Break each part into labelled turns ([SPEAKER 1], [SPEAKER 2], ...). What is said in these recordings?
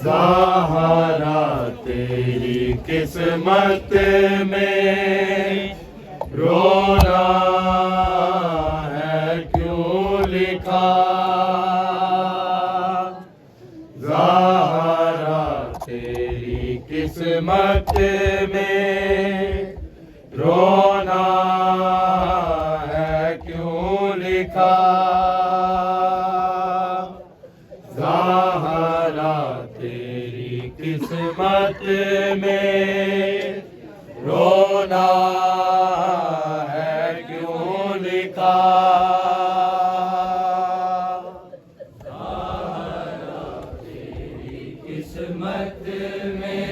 [SPEAKER 1] सहारा तेरी किस्मत में रोना है क्यों लिखा। सहारा तेरी किस्मत में रोना है क्यों लिखा। सहारा तेरी किस्मत में रोना है क्यों लिखा। सहारा तेरी किस्मत में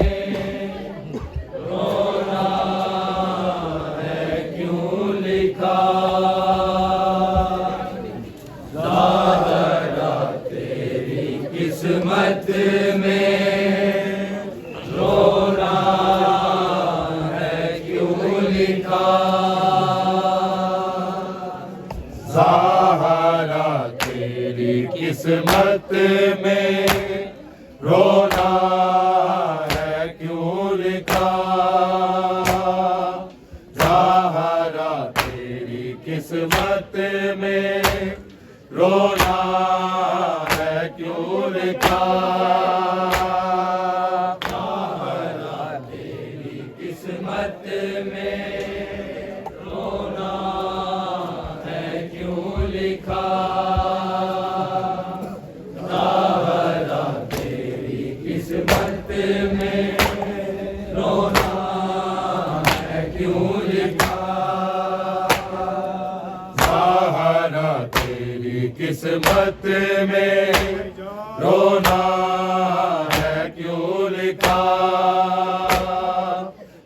[SPEAKER 1] रोना है क्यों लिखा। किस्मत में रोना है क्यों लिखा। सहारा तेरी किस्मत में रोना है क्यों लिखा। सहारा तेरी किस्मत में रोना क्यों लिखा। सहारा तेरी किस्मत में रोना है क्यों लिखा। सहारा तेरी किस्मत में रोना है क्यों लिखा। सहारा तेरी किस्मत में रोना है क्यों लिखा।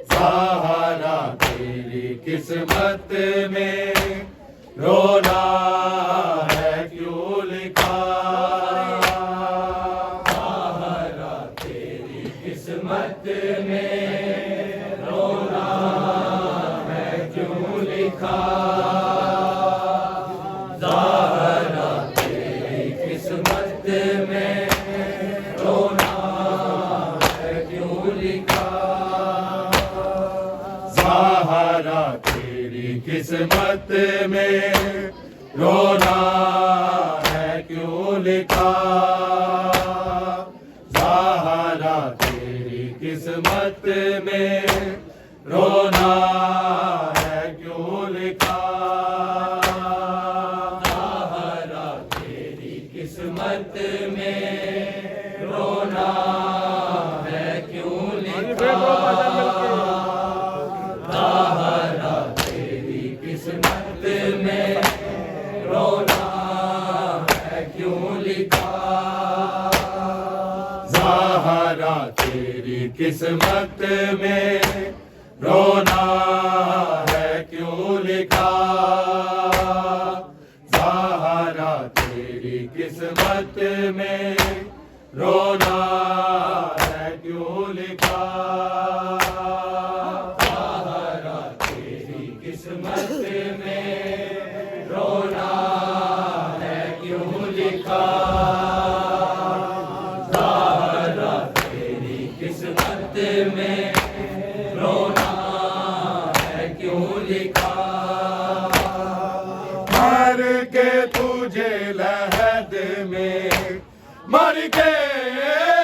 [SPEAKER 1] सहारा तेरी किस्मत में रोना है क्यों लिखा। सहारा तेरी किस्मत में रोना है क्यों लिखा। सहारा तेरी किस्मत में रोना है क्यों लिखा। सहारा तेरी किस्मत में रोना है क्यों लिखा। सहारा तेरी किस्मत में रोना है क्यों लिखा। सहारा तेरी किस्मत में रोना है क्यों लिखा। सहारा तेरी किस्मत में रोना है क्यों लिखा। सहारा तेरी किस्मत में रोना है क्यों लिखा। सहारा तेरी किस्मत में रोना है क्यों लिखा। सहारा तेरी किस्मत में रोना है क्यों लिखा। सहारा तेरी किस्मत में रोना है क्यों लिखा। मर के तुझे लहद में, मर के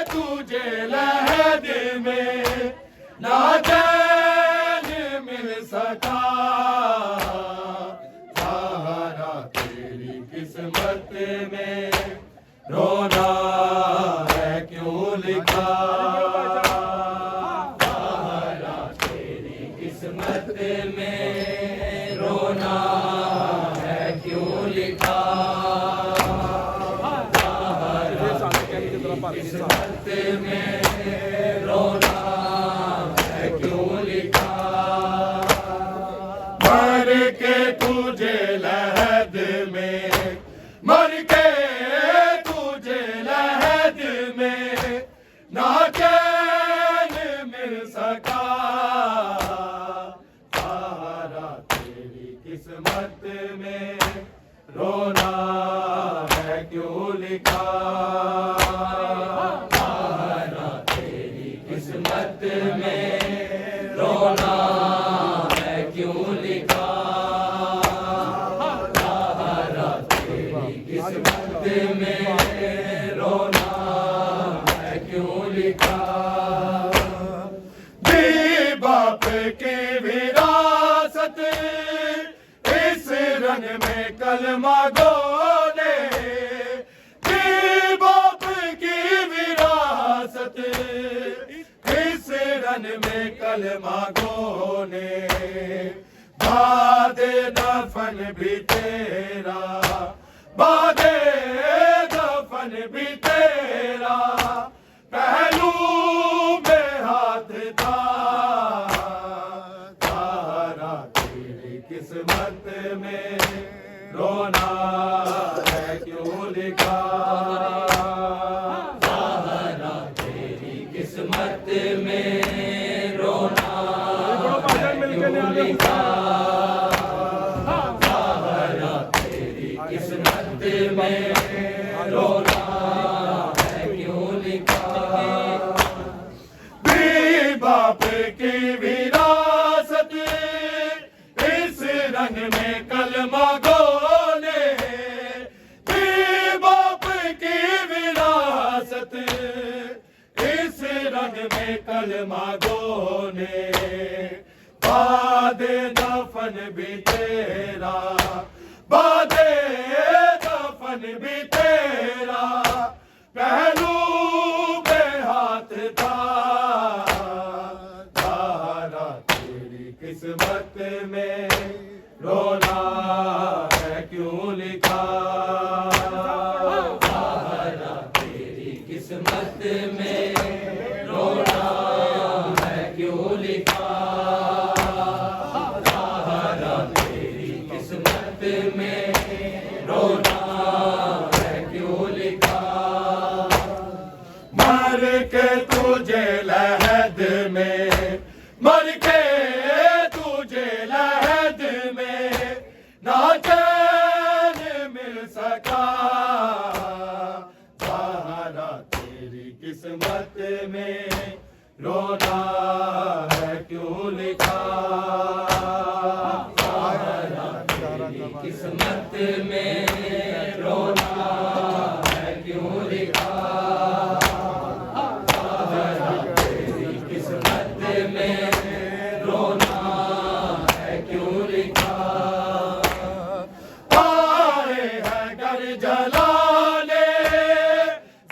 [SPEAKER 1] तुझे लहद में ना चैन मिल सका। सहारा तेरी किस्मत में रोना है क्यों लिखा। सहारा तेरी किस्मत में रोना है क्यों लिखा। किस्मत में रोना है क्यों लिखा। मर के तुझे लहद में, मर के तुझे लहद में ना चैन मिल सका। सहारा तेरी किस्मत में रोना है क्यों लिखा। लिखा। दी बाप की विरासत इस रंग में कलमा गो ने, दी बाप की विरासत इस रंग में कलमा गो ने। बादे दफन भी तेरा, बादे दफन भी तेरा, पहलू में हाथ था तारा। तेरी किस्मत में रोना है क्यों लिखा, तारा तेरी किस्मत में रोना क्यों लिखा, तारा तेरी किस्मत में रोना है क्यों लिखा। बी बाप की विरासत इस रंग में कलमा गो ने, बी बाप की विरासत इस रंग में कलमा गो ने। बादे दफन भी तेरा, बादे दफन भी तेरा, पहलू पे हाथ था तारा। तेरी किस्मत में रोना है क्यों लिखा, तारा तेरी किस्मत में रोना है क्यों लिखा, तारा तेरी किस्मत में रोना है क्यों लिखा। मर के तुझे लहद में, मर के तुझे लहद में ना चैन मिल सका, तारा तेरी किस्मत में रोना है क्यों लिखा, तारा तेरी किस्मत में रोना है क्यों लिखा, तारा तेरी किस्मत में रोना है क्यों लिखा। आए हैं घर जलाने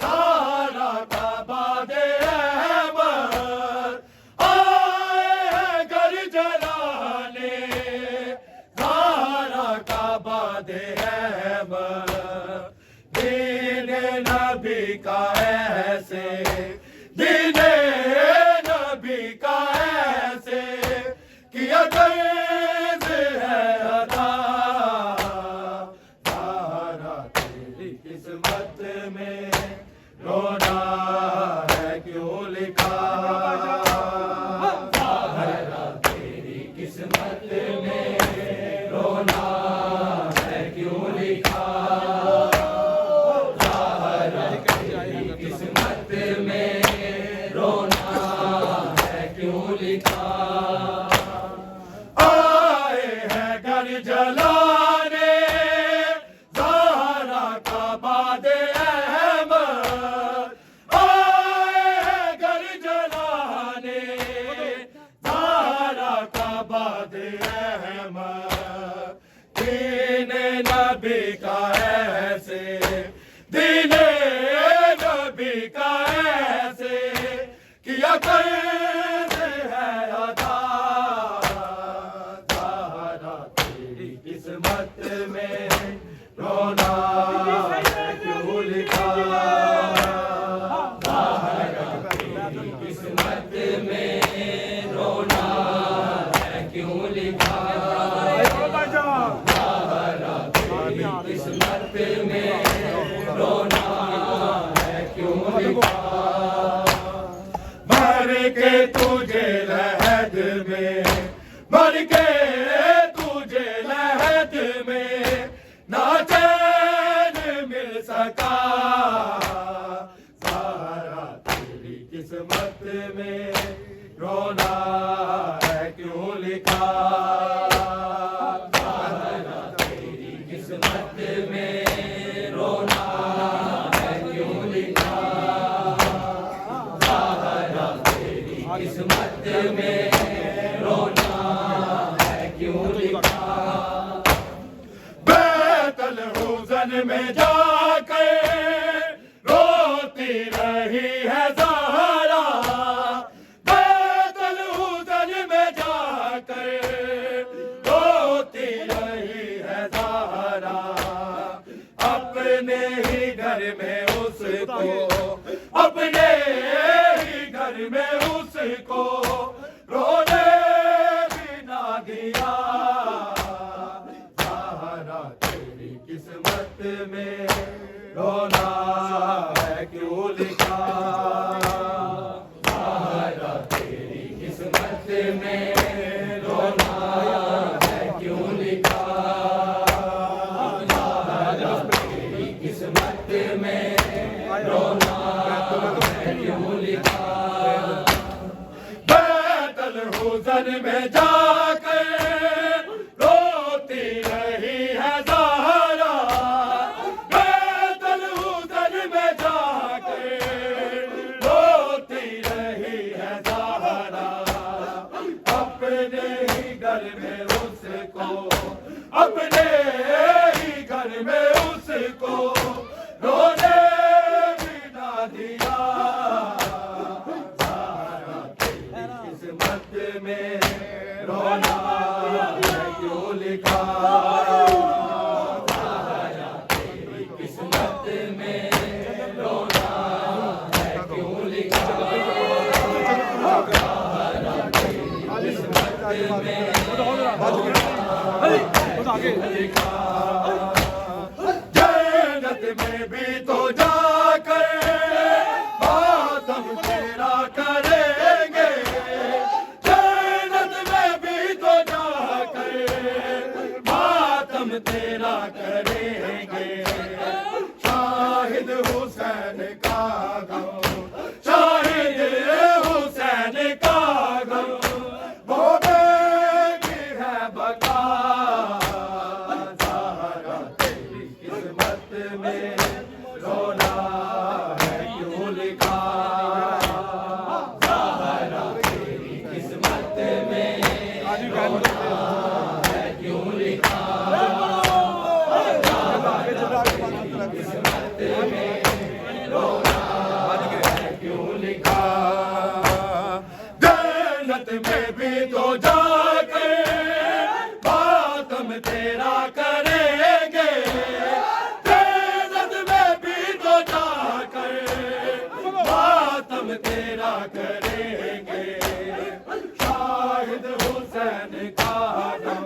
[SPEAKER 1] ज़हरा का बादे अहमद, आए हैं घर जलाने ज़हरा का बादे अहमद। दीने नबी का ऐसे, दीने नबी का ऐसे किया कर्ज है अदा, तारा तेरी किस्मत में रोना है क्यों लिखा, तारा तेरी किस्मत में रोना है क्यों लिखा, तारा तेरी किस्मत में रोना है क्यों लिखा। आए हैं घर जलाने ज़हरा का बादे अहमद, आए हैं घर जलाने ज़हरा का बादे अहमद। दीने नबी का ऐसे, दीने नबी का ऐसे किया कर्ज है अदा, तारा तेरी किस्मत में रोना है क्यों लिखा, तारा तेरी किस्मत में रोना है क्यों लिखा, तारा तेरी किस्मत में रोना है क्यों लिखा। मर के तुझे लहद में, मर के तुझे लहद में ना चैन मिल सका, तारा तेरी किस्मत में रोना है क्यों लिखा, तारा तेरी किस्मत में रोना है क्यों लिखा, में रोना है क्यों लिखा। बैतल हुज़न में जाकर रोती रही है ज़हरा, बैतल हुज़न में जाकर रोती रही है ज़हरा। अपने ही घर में उसको, अपने ही घर में उसको रोने भी ना दिया। ज़हरा तेरी किस्मत में रोना है क्यों लिखा। ज़हरा तेरी किस्मत में रोना है क्यों लिखा। ज़हरा तेरी किस्मत में रोना है क्यों लिखा। बैतल हुज़न में जाकर रोती रही है ज़हरा, बैतल हुज़न में जाकर रोती रही है ज़हरा। अपने ही घर में उसको, अपने ही घर में उसको रोने भी ना दिया। ज़हरा तेरी किस्मत में रोना है क्यों लिखा। ज़हरा तेरी किस्मत में रोना है क्यों लिखा। ज़हरा तेरी किस्मत में लिखा। जन्नत में भी तो जाकर मातम तेरा करेंगे, जन्नत में भी तो जाकर मातम तेरा करेंगे। शाहिद हुसैन का गम, शाहिद हुसैन का गम भोगेगी है बका। ज़हरा तेरी किस्मत में रोना है क्यों लिखा। ज़हरा तेरी किस्मत में रोना है क्यों लिखा। ज़हरा तेरी किस्मत में रोना है क्यों लिखा। जन्नत में भी तो जाकर मातम तेरा करेंगे, जन्नत में भी तो जाकर मातम तेरा करेंगे। शाहिद हुसैन का गम,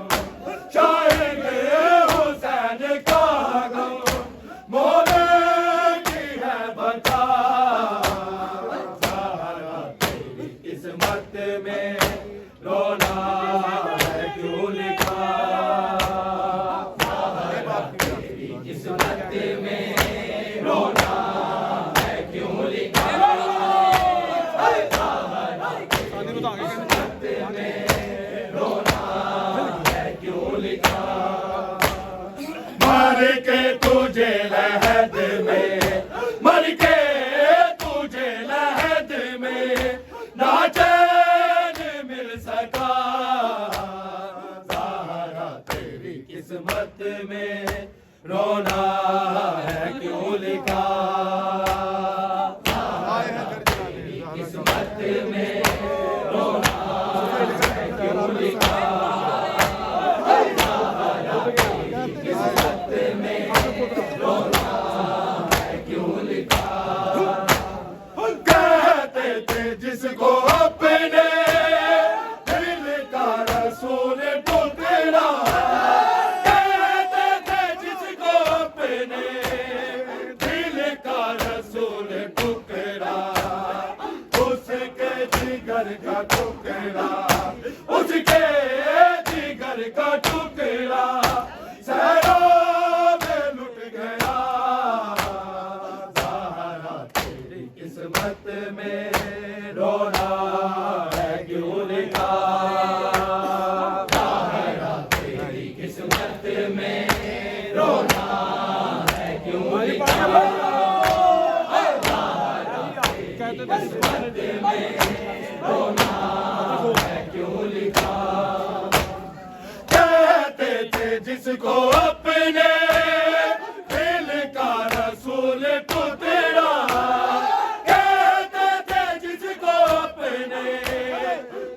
[SPEAKER 1] शाहिद हुसैन का गम मोलेगी है बता। ज़हरा तेरी किस्मत में रोना है क्यों लिखा। ज़हरा तेरी किस्मत में रोना है क्यों लिखा। ज़हरा तेरी किस्मत में रोना है क्यों लिखा। मर के तुझे लहद में, मर के तुझे लहद में ना चैन मिल सका। ज़हरा तेरी किस्मत में रोना है क्यों लिखा। ज़हरा तेरी किस्मत में रोना है क्यों लिखा। ज़हरा तेरी किस्मत में रोना है क्यों लिखा। कहते थे जिसको अपने दिल का रसूल टुकड़ा, कहते थे जिसको अपने दिल का रसूल टुकड़ा, उसके जिगर का टुकड़ा, उसके जिगर का टुकड़ा सहरा में लुट गया। ज़हरा तेरी किस्मत में रोना है क्यों लिखा। ज़हरा तेरी किस्मत में रोना है क्यों लिखा। ज़हरा तेरी किस्मत में रोना है क्यों लिखा। कहते थे जिसको अपने दिल का रसूल टुकड़ा, कहते थे जिसको अपने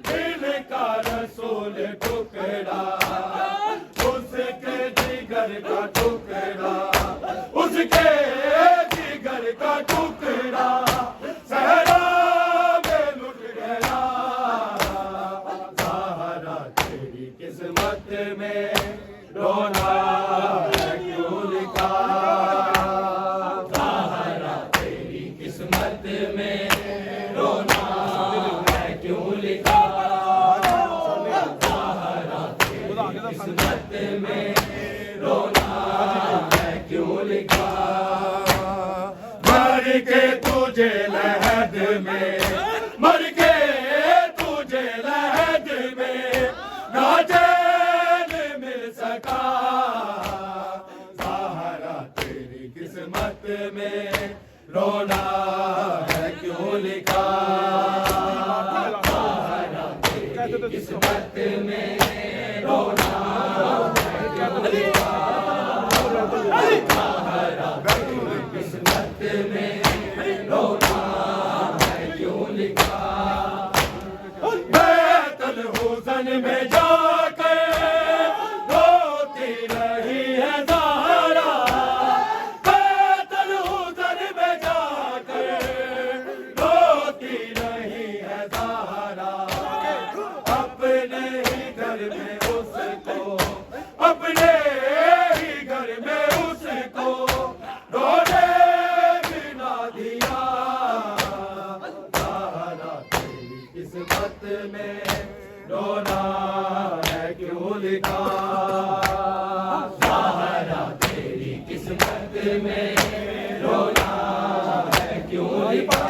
[SPEAKER 1] दिल का रसूल टुकड़ा, उसके जिगर का टुकड़ा, उसके जिगर का टुकड़ा सहरा में लुट गया। ज़हरा तेरी किस्मत में रोना है क्यों लिखा। ज़हरा तेरी किस्मत में रोना है क्यों लिखा। ज़हरा तेरी किस्मत में रोना है क्यों लिखा। मर के तुझे लहद में, मर के तुझे लहद में ना चैन मिल सका। ज़हरा तेरी किस्मत में रोना है क्यों लिखा। ज़हरा तेरी किस्मत में रोना है क्यों लिखा। ज़हरा तेरी किस्मत में रोना है क्यों लिखा। बैतुल हुज़न में जाकर रोती रही है ज़हरा। बैतुल हुज़न में जाकर रोती रही है ज़हरा। अपने ही घर में उसको, अपने ही घर में उसको रोने भी ना दिया। ज़हरा तेरी किस्मत में रोना है क्यों लिखा। ज़हरा तेरी किस्मत में रोना है क्यों लिखा।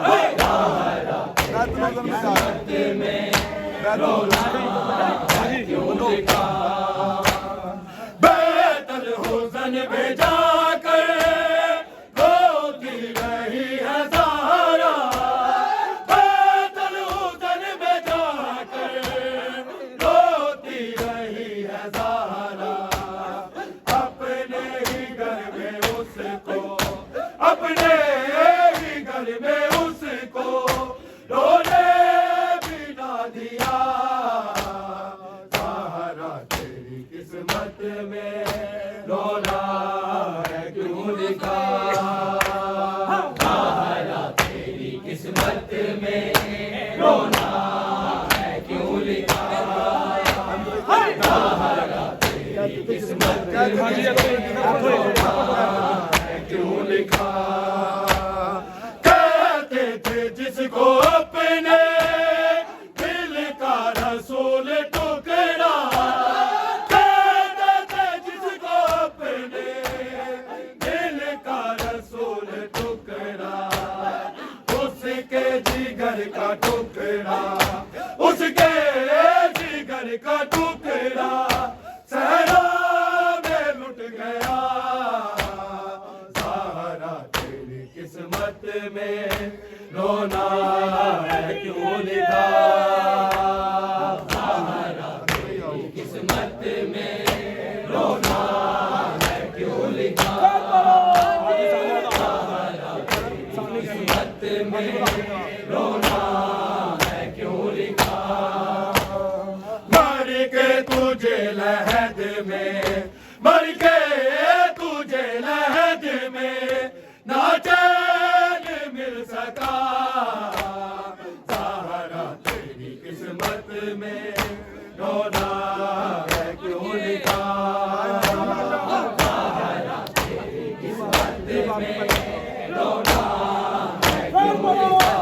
[SPEAKER 1] ज़हरा तेरी किस्मत में रोना है क्यों लिखा। बैतुल हुज़न में जाकर रोती रही है ज़हरा। बैतुल हुज़न में जाकर रोती रही है ज़हरा। अपने ही घर में उसको, अपने ही घर में उसको रोने भी ना दिया। ज़हरा तेरी किस्मत में रोना है क्यों लिखा। ज़हरा तेरी किस्मत में रोना है क्यों लिखा। ज़हरा तेरी किस्मत में रोना है क्यों लिखा। कहते थे जिसको अपने दिल का रसूल टुकड़ा, कहते थे जिसको अपने दिल का रसूल टुकड़ा, उसके जिगर का टुकड़ा, उसके जिगर का टुकड़ा सहरा में लुट गया। ज़हरा तेरी किस्मत में रोना है क्यों लिखा। ज़हरा तेरी किस्मत में रोना है क्यों लिखा। ज़हरा तेरी किस्मत में रोना है क्यों लिखा। मर के तुझे लहद में, मर के तुझे लहद में ना चैन मिल सका। ज़हरा तेरी किस्मत में रोना है क्यों लिखा। ज़हरा तेरी किस्मत में रोना है क्यों लिखा।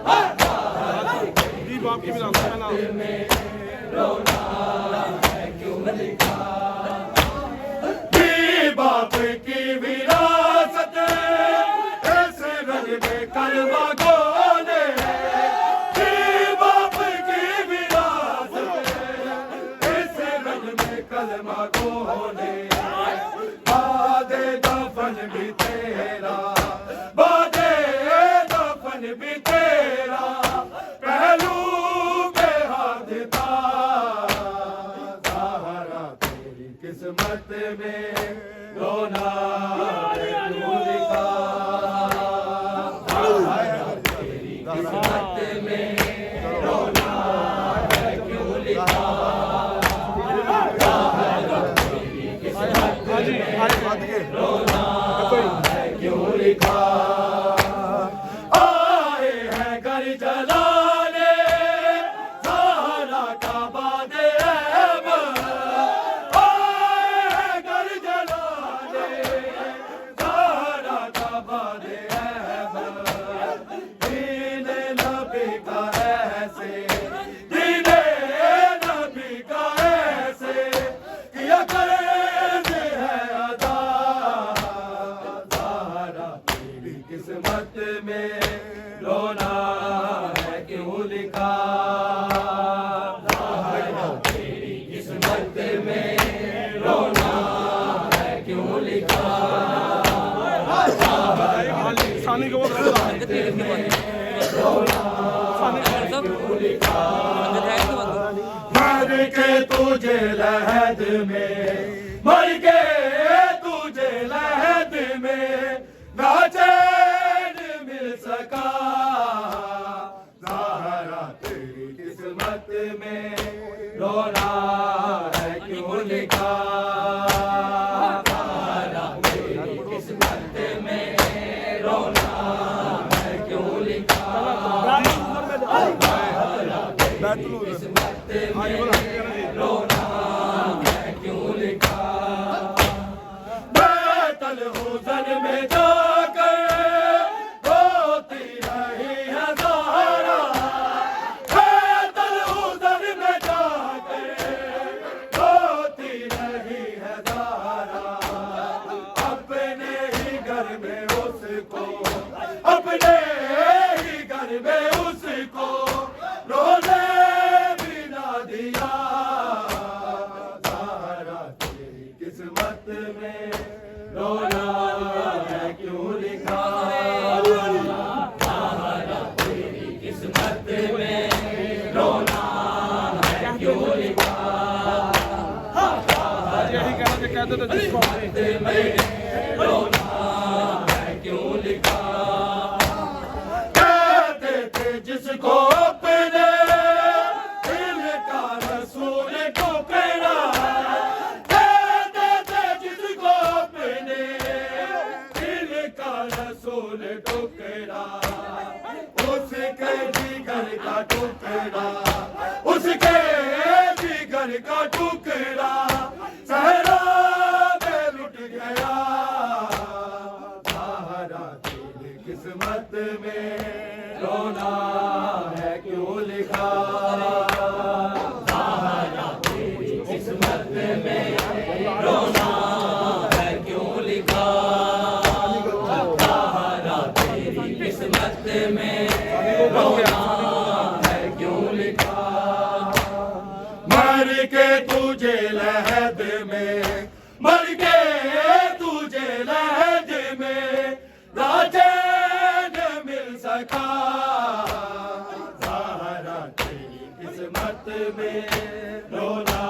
[SPEAKER 1] ज़हरा तेरी किस्मत में रोना है क्यों लिखा। बाप की विरासत इस रंग में कलमा गोले। बाप की विरासत इस रंग में कलमा गोले। बादे दफन भी तेरा, बादे किस्मत में रोना है क्यों लिखा, रोना है क्यों लिखा। आए हैं घर जलाने ज़हरा का बादे अहमद, आए हैं घर जलाने ज़हरा का बादे अहमद। दीने नबी का ऐसे, दीने नबी का ऐसे किया करे किस्मत में रोना है क्यों लिखा, तेरी किस्मत में रोना है क्यों लिखा।
[SPEAKER 2] सानी को
[SPEAKER 1] रोना क्यों लिखा। मर के तुझे लहद में, मर के तुझे लहद में ना चैन मिल सका, ज़हरा तेरी किस्मत में रोना है क्यों लिखा, ज़हरा तेरी किस्मत में रोना है क्यों लिखा, ज़हरा तेरी किस्मत में रोना है क्यों लिखा। बैतुल हुज़न में अपने ही घर में उसको रोने भी ना दिया, ज़हरा तेरी किस्मत में रोना है क्यों लिखा, ज़हरा तेरी किस्मत में रोना है क्यों लिखा, किस्मत में रोना है क्यों लिखा। जिसको अपने दिल का रसूल ठुकरा, जिसको अपने दिल का रसूल ठुकरा, उसके जिगर का टुकड़ा, उसके जिगर का टुकड़ा सहरा में लुट गया, ज़हरा तेरी किस्मत में रोना है क्यों लिखा, ज़हरा तेरी किस्मत में रोना है क्यों लिखा, ज़हरा तेरी किस्मत में रोना है क्यों लिखा। मर के तुझे लहद में, मर के तुझे लहद में राजे मिल सका, ज़हरा तेरी किस्मत में रोना